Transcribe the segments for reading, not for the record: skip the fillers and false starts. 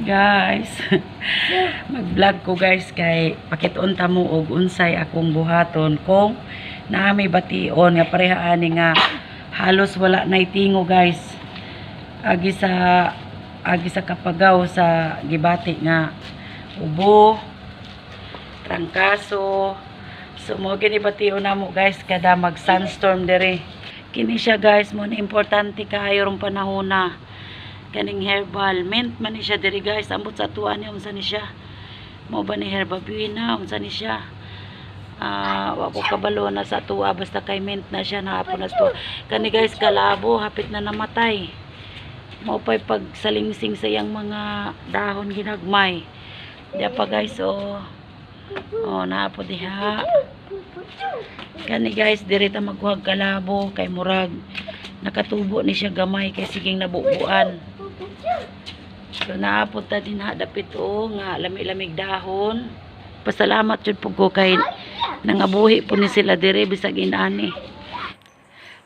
Guys, mag-vlog ko guys kay pakitunta mo og unsay akong buhaton kung naami bation nga pareha ani nga halos wala nay tingo guys. Agi sa kapagaw sa gibati nga ubo, trangkaso. So mo gini bation namo guys kada mag sunstorm dere. Kini siya guys mo na importante kaayo rong panahona. Kaning herbal mint man ni siya diri guys, ambot sa tuwa niya unsa ni siya, mo ba ni herbabuena unsa ni siya, wa ko kabalo na sa tuwa basta kay mint na siya nahapon na to. Kani guys kalabo hapit na namatay, mo pay pag salingsing sa yang mga dahon ginagmay diya pa guys. Oh napo diha kani guys, diri ta magkuhag kalabo kay murag nakatubo ni siya gamay kay siging nabubuan. So naapot ta din dapit nga lami-lamig dahon. Pasalamat jud pug ko kay nangabuhi po ni sila dire bisag inani.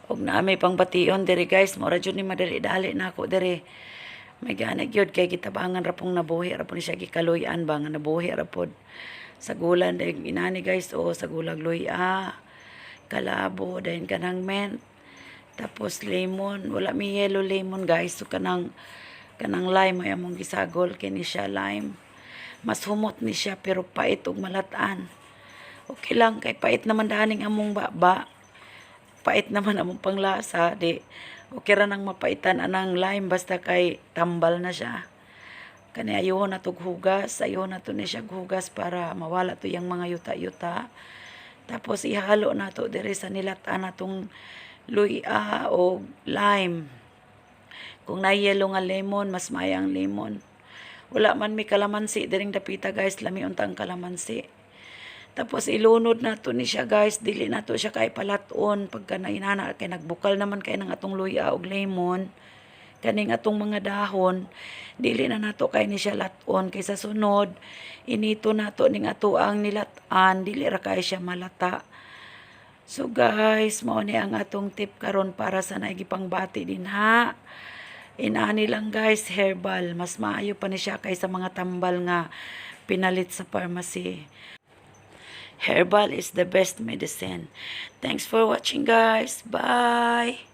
Og naami pang bation dire guys, mura jud ni madali-dali nako dire. May gana gyud kay gitabangan ra pong nabuhi ra po ni siya gikaluyan ba nga nabuhi ra pod. Sa gulan dahil inani guys, sa gulag luya, kalabo dahil kanang mint. Tapos lemon, wala may yellow lemon guys. So kanang lime ay among gisagol kini siya lime. Mas humot ni siya pero pait ug malatan. Okay lang kay pait naman daning among baba. Pait naman among panglasa di. Okay ra nang mapaitan anang lime basta kay tambal na siya. Kani ayo na tog hugas, ayo na to ni siya hugas para mawala to yang mga yuta-yuta. Tapos ihalo na to dire sa nilatan natong luya o lime. Kung na-yellow nga lemon, mas mayang lemon. Wala man may kalamansi diring dapita guys, lami untang kalamansi. Tapos ilunod na to ni siya guys, dili na to siya kay palaton pagka nainana kay nagbukal naman kay nang atong luya og lemon. Kaning atong mga dahon, dili na nato kay ni siya laton kay sa sunod inito nato ning ato ang nilatan, dili ra kay siya malata. So guys, mao ni ang atong tip karon para sa naigipangbati din ha. Inani lang guys, herbal, mas maayo pa ni siya kaysa mga tambal nga pinalit sa pharmacy. Herbal is the best medicine. Thanks for watching guys. Bye.